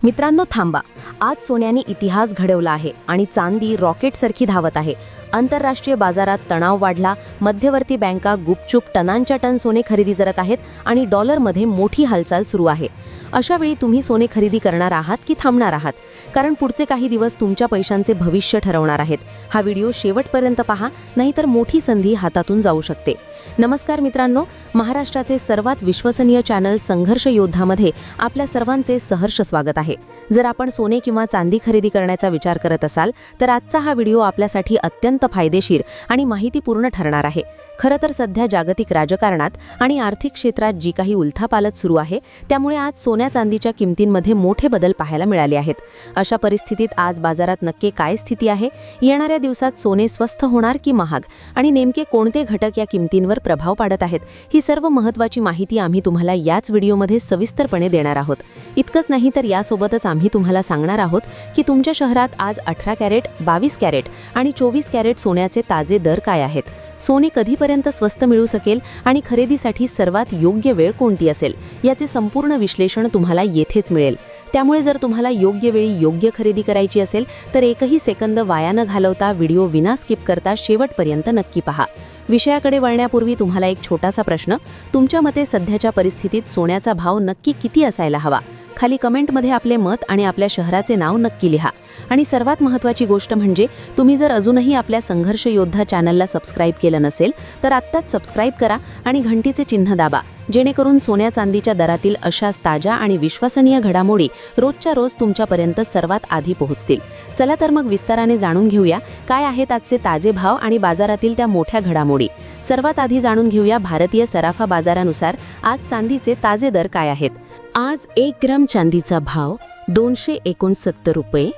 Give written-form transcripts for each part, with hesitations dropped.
मित्रांनो थांबा, आज सोन्याने इतिहास घडवला आहे आणि चांदी रॉकेटसारखी धावत आहे. आंतरराष्ट्रीय बाजारात तणाव वाढला, मध्यवर्ती बँका गुपचूप टनांच्या टन सोने खरेदी करत आहेत आणि डॉलरमध्ये मोठी हालचाल सुरू आहे. अशा वेळी तुम्ही सोने खरेदी करणार आहात की थांबणार आहात? कारण पुढचे काही दिवस तुमच्या पैशांचे भविष्य ठरवणार आहेत. हा व्हिडिओ शेवटपर्यंत पहा, नाहीतर मोठी संधी हातातून जाऊ शकते. नमस्कार मित्रांनो, महाराष्ट्राचे सर्वात विश्वसनीय चॅनल संघर्ष योद्धामध्ये आपल्या सर्वांचे सहर्ष स्वागत आहे. जर आपण सोने किंवा चांदी खरेदी करण्याचा विचार करत असाल तर आजचा हा व्हिडिओ आपल्यासाठी अत्यंत फायदेशीर आणि माहितीपूर्ण ठरणार आहे. खरं तर सध्या जागतिक राजकारणात आणि आर्थिक क्षेत्रात जी काही उलथापालथ सुरू आहे त्यामुळे आज सोन्या चांदीच्या किमतींमध्ये मोठे बदल पाहायला मिळाले आहेत. अशा परिस्थितीत आज बाजारात नक्की काय स्थिती आहे? येणाऱ्या दिवसात सोने स्वस्त होणार की महाग? आणि नेमके कोणते घटक या किमतींवर प्रभाव पाडत आहेत? ही सर्व महत्त्वाची माहिती आम्ही तुम्हाला याच व्हिडिओमध्ये सविस्तरपणे देणार आहोत. इतकंच नाही तर यासोबतच आम्ही तुम्हाला सांगणार आहोत की तुमच्या शहरात आज 18 कॅरेट, 22 कॅरेट आणि 24 कॅरेट सोन्याचे ताजे दर काय आहेत. सोने कधीपर्यंत स्वस्त मिळू शकेल आणि खरेदीसाठी सर्वात योग्य वेळ कोणती असेल याचे संपूर्ण विश्लेषण तुम्हाला येथेच मिळेल. त्यामुळे जर तुम्हाला योग्य वेळी योग्य खरेदी करायची असेल तर एकही सेकंद वाया न घालवता व्हिडिओ विना स्किप करता शेवटपर्यंत नक्की पहा. विषयाकडे वळण्यापूर्वी तुम्हाला एक छोटासा प्रश्न. तुमच्या मते सध्याच्या परिस्थितीत सोन्याचा भाव नक्की किती असायला हवा? खाली कमेंटमध्ये आपले मत आणि आपल्या शहराचे नाव नक्की लिहा. आणि सर्वात महत्त्वाची गोष्ट म्हणजे तुम्ही जर अजूनही आपल्या संघर्ष योद्धा चॅनलला सबस्क्राईब केलं नसेल तर आत्ताच सबस्क्राईब करा आणि घंटीचे चिन्ह दाबा, जेणेकरून सोन्या चांदीच्या दरातील अशाच ताज्या आणि विश्वसनीय घडामोडी रोजच्या रोज तुमच्यापर्यंत सर्वात आधी पोहोचतील. चला तर मग विस्ताराने जाणून घेऊया काय आहेत आजचे ताजे भाव आणि बाजारातील त्या मोठ्या घडामोडी. सर्वात आधी जाणून घेऊया भारतीय सराफा बाजारानुसार आज चांदीचे ताजे दर काय आहेत. आज 1 ग्रॅम चांदीचा भाव 269 रुपये,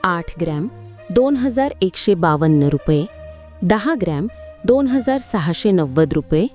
8 ग्रॅम 2152 रुपये, 10 ग्रॅम 2690 रुपये,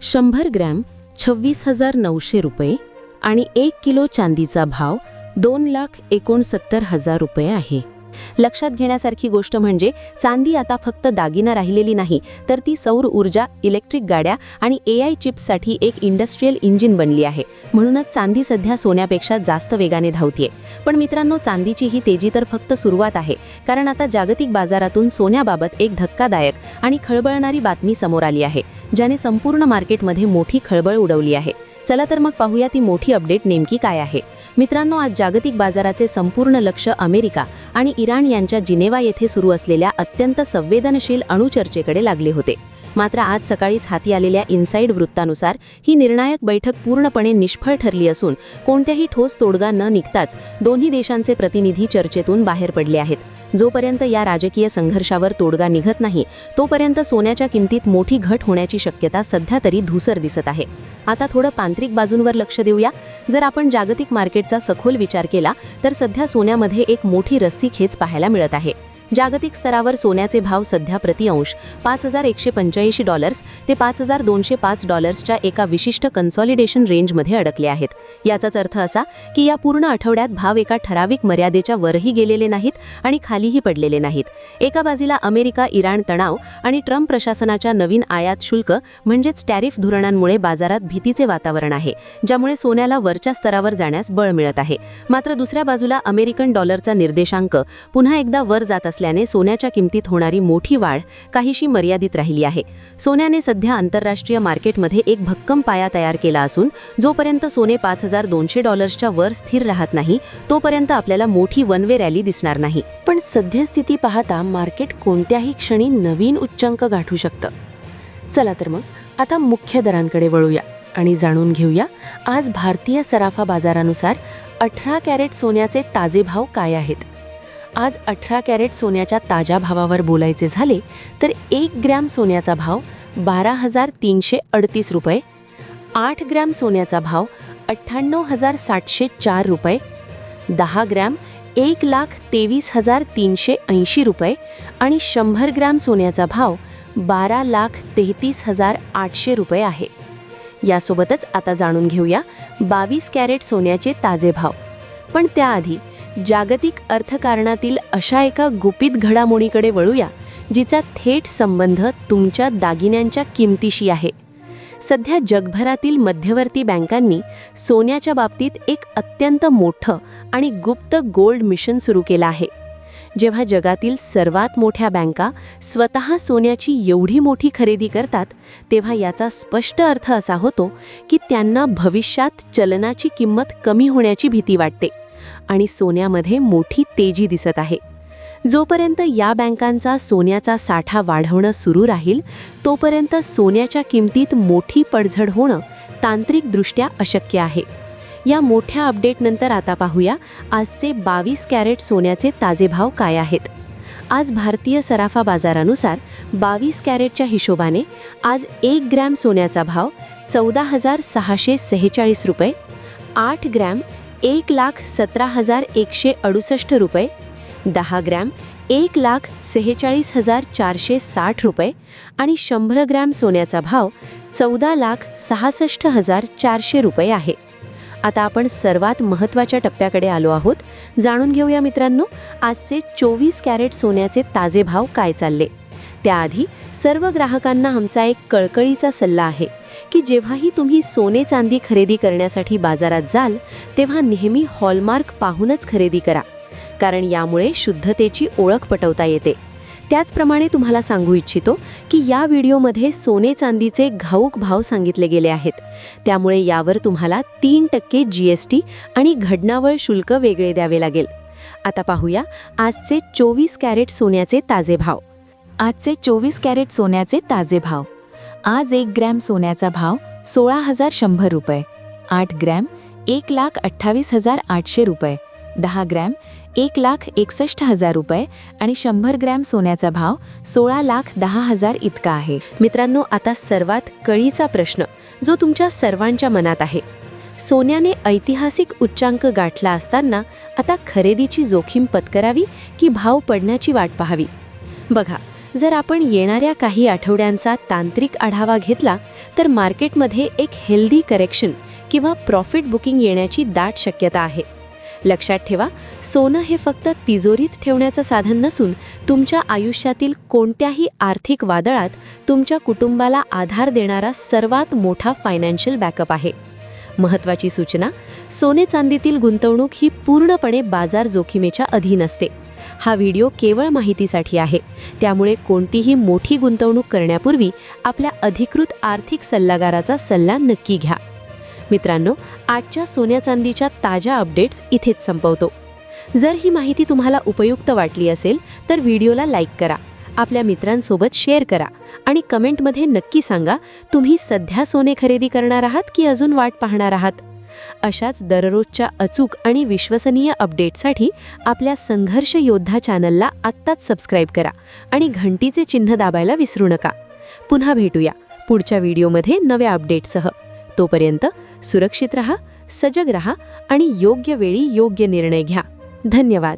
100 ग्रॅम 26,900 रुपये आणि 1 किलो चांदीचा भाव 2,69,000 रुपये आहे. लक्षात घेण्यासारखी गोष्ट म्हणजे चांदी आता फक्त दागिना राहिलेली नाही, तर ती सौर ऊर्जा, इलेक्ट्रिक गाड्या आणि AI चिप्ससाठी एक इंडस्ट्रियल इंजिन बनली आहे. म्हणूनच चांदी सध्या सोन्यापेक्षा जास्त वेगाने धावतीये. पण मित्रांनो, चांदीची ही तेजी तर फक्त सुरुवात आहे, कारण आता जागतिक बाजारातून सोन्याबाबत एक धक्कादायक आणि खळबळणारी बातमी समोर आली आहे, ज्याने संपूर्ण मार्केटमध्ये मोठी खळबळ उडवली आहे. चला तर मग पाहूया ती मोठी अपडेट नेमकी काय आहे. मित्रांनो, आज जागतिक बाजाराचे संपूर्ण लक्ष अमेरिका आणि इराण यांच्या जिनेवा येथे सुरू असलेल्या अत्यंत संवेदनशील अणुचर्चेकडे लागले होते. मात्र आज सकाळीच हाती आलेल्या इनसाइड वृत्तानुसार ही निर्णायक बैठक पूर्णपणे निष्फळ ठरली असून कोणत्याही ठोस तोडगा न निघताच दोन्ही देशांचे प्रतिनिधी चर्चेतून बाहेर पडले आहेत. जोपर्यंत या राजकीय संघर्षावर तोडगा निघत नाही तोपर्यंत सोन्याच्या किमतीत मोठी घट होण्याची शक्यता सध्या तरी धूसर दिसत आहे. आता थोडं तांत्रिक बाजूंवर लक्ष देऊया. जर आपण जागतिक मार्केटचा सखोल विचार केला तर सध्या सोन्यामध्ये एक मोठी रस्सीखेच पाहायला मिळत आहे. जागतिक स्तरावर सोन्याचे भाव सध्या प्रति अंश $5,185 ते $5,205 एका विशिष्ट कन्सॉलिडेशन रेंजमध्ये अडकले आहेत. याचाच अर्थ असा की या पूर्ण आठवड्यात भाव एका ठराविक मर्यादेच्या वरही गेलेले नाहीत आणि खालीही पडलेले नाहीत. एका बाजूला अमेरिका इराण तणाव आणि ट्रम्प प्रशासनाच्या नवीन आयात शुल्क म्हणजेच टॅरिफ धोरणांमुळे बाजारात भीतीचे वातावरण आहे, ज्यामुळे सोन्याला वरच्या स्तरावर जाण्यास बळ मिळत आहे. मात्र दुसऱ्या बाजूला अमेरिकन डॉलरचा निर्देशांक पुन्हा एकदा वर जात असल्याने सोन्याच्या किमतीत होणारी मोठी वाढ काहीशी मर्यादित राहिली आहे. सोन्याने सध्या आंतरराष्ट्रीय मार्केटमध्ये एक भक्कम पाया तयार केला असून जोपर्यंत सोने $5,200 वर स्थिर राहत नाही तोपर्यंत आपल्याला मोठी वन वे रॅली दिसणार नाही. पण सद्यस्थिती पाहता मार्केट कोणत्याही क्षणी नवीन उच्चांक गाठू शकतं. चला तर मग आता मुख्य दरांकडे वळूया आणि जाणून घेऊया आज भारतीय सराफा बाजारानुसार 18 कॅरेट सोन्याचे ताजे भाव काय आहेत. आज 18 कॅरेट सोन्याच्या ताज्या भावावर बोलायचे झाले तर 1 ग्रॅम सोन्याचा भाव 12,338 रुपये, 8 ग्रॅम सोन्याचा भाव 98,704 रुपये, 10 ग्रॅम 1,23,380 रुपये आणि 100 ग्रॅम सोन्याचा भाव 12,33,800 रुपये आहे. यासोबतच आता जाणून घेऊया 22 कॅरेट सोन्याचे ताजे भाव. पण त्याआधी जागतिक अर्थकारणातील अशा एका गुपित घडामोडीकडे वळूया जिचा थेट संबंध तुमच्या दागिन्यांच्या किमतीशी आहे. सध्या जगभरातील मध्यवर्ती बँकांनी सोन्याच्या बाबतीत एक अत्यंत मोठं आणि गुप्त गोल्ड मिशन सुरू केलं आहे. जेव्हा जगातील सर्वात मोठ्या बँका स्वतः सोन्याची एवढी मोठी खरेदी करतात, तेव्हा याचा स्पष्ट अर्थ असा होतो की त्यांना भविष्यात चलनाची किंमत कमी होण्याची भीती वाटते आणि सोन्यामध्ये मोठी तेजी दिसत आहे. जोपर्यंत या बँकांचा सोन्याचा साठा वाढवणं सुरू राहील, तोपर्यंत सोन्याच्या किमतीत मोठी पडझड होणं तांत्रिकदृष्ट्या अशक्य आहे. या मोठ्या अपडेटनंतर आता पाहूया आजचे 22 कॅरेट सोन्याचे ताजे भाव काय आहेत. आज भारतीय सराफा बाजारानुसार 22 कॅरेटच्या हिशोबाने आज 1 ग्रॅम सोन्याचा भाव 14,646 रुपये, 8 ग्रॅम 1,17,168 रुपये, 10 ग्रॅम 1,46,460 रुपये आणि 100 ग्रॅम सोन्याचा भाव 14,66,400 रुपये आहे. आता आपण सर्वात महत्त्वाच्या टप्प्याकडे आलो आहोत. जाणून घेऊया मित्रांनो, आजचे 24 कॅरेट सोन्याचे ताजे भाव काय चालले. त्याआधी सर्व ग्राहकांना आमचा एक कळकळीचा सल्ला आहे की जेव्हाही तुम्ही सोने चांदी खरेदी करण्यासाठी बाजारात जाल, तेव्हा नेहमी हॉलमार्क पाहूनच खरेदी करा, कारण यामुळे शुद्धतेची ओळख पटवता येते. त्याचप्रमाणे तुम्हाला सांगू इच्छितो की या व्हिडिओमध्ये सोने चांदीचे घाऊक भाव सांगितले गेले आहेत, त्यामुळे यावर तुम्हाला 3% GST आणि घडणावळ शुल्क वेगळे द्यावे लागेल. आता पाहूया आजचे 24 कॅरेट सोन्याचे ताजे भाव. आजचे 24 कॅरेट सोन्याचे ताजे भाव. आज 1 ग्रॅम सोन्याचा भाव 16,100 रुपये, 8 ग्रॅम 1,28,800 रुपये, 10 ग्रॅम 1,61,000 रुपये आणि 100 ग्रॅम सोन्याचा भाव 16,10,000 इतका आहे. मित्रांनो, आता सर्वात कळीचा प्रश्न जो तुमच्या सर्वांच्या मनात आहे. सोन्याने ऐतिहासिक उच्चांक गाठला असताना आता खरेदीची जोखीम पत्करावी की भाव पडण्याची वाट पाहावी. बघा, जर आपण येणाऱ्या काही आठवड्यांचा तांत्रिक आढावा घेतला तर मार्केटमध्ये एक हेल्दी करेक्शन किंवा प्रॉफिट बुकिंग येण्याची दाट शक्यता आहे. लक्षात ठेवा, सोनं हे फक्त तिजोरीत ठेवण्याचं साधन नसून तुमच्या आयुष्यातील कोणत्याही आर्थिक वादळात तुमच्या कुटुंबाला आधार देणारा सर्वात मोठा फायनान्शियल बॅकअप आहे. महत्त्वाची सूचना, सोने चांदीतील गुंतवणूक ही पूर्णपणे बाजार जोखीमेच्या अधीन असते. हा व्हिडिओ केवळ माहितीसाठी आहे, त्यामुळे कोणतीही मोठी गुंतवणूक करण्यापूर्वी आपल्या अधिकृत आर्थिक सल्लागाराचा सल्ला नक्की घ्या. मित्रांनो, आजच्या सोन्या चांदीच्या ताज्या अपडेट्स इथेच संपवतो. जर ही माहिती तुम्हाला उपयुक्त वाटली असेल तर व्हिडिओला लाईक करा, आपल्या मित्रांसोबत शेअर करा आणि कमेंटमध्ये नक्की सांगा तुम्ही सध्या सोने खरेदी करणार आहात की अजून वाट पाहणार आहात. अशाच दररोजच्या अचूक आणि विश्वसनीय अपडेटसाठी आपल्या संघर्ष योद्धा चॅनलला आत्ताच सबस्क्राईब करा आणि घंटीचे चिन्ह दाबायला विसरू नका. पुन्हा भेटूया पुढच्या व्हिडिओमध्ये नव्या अपडेटसह. तोपर्यंत सुरक्षित रहा, सजग रहा आणि योग्य वेळी योग्य निर्णय घ्या. धन्यवाद.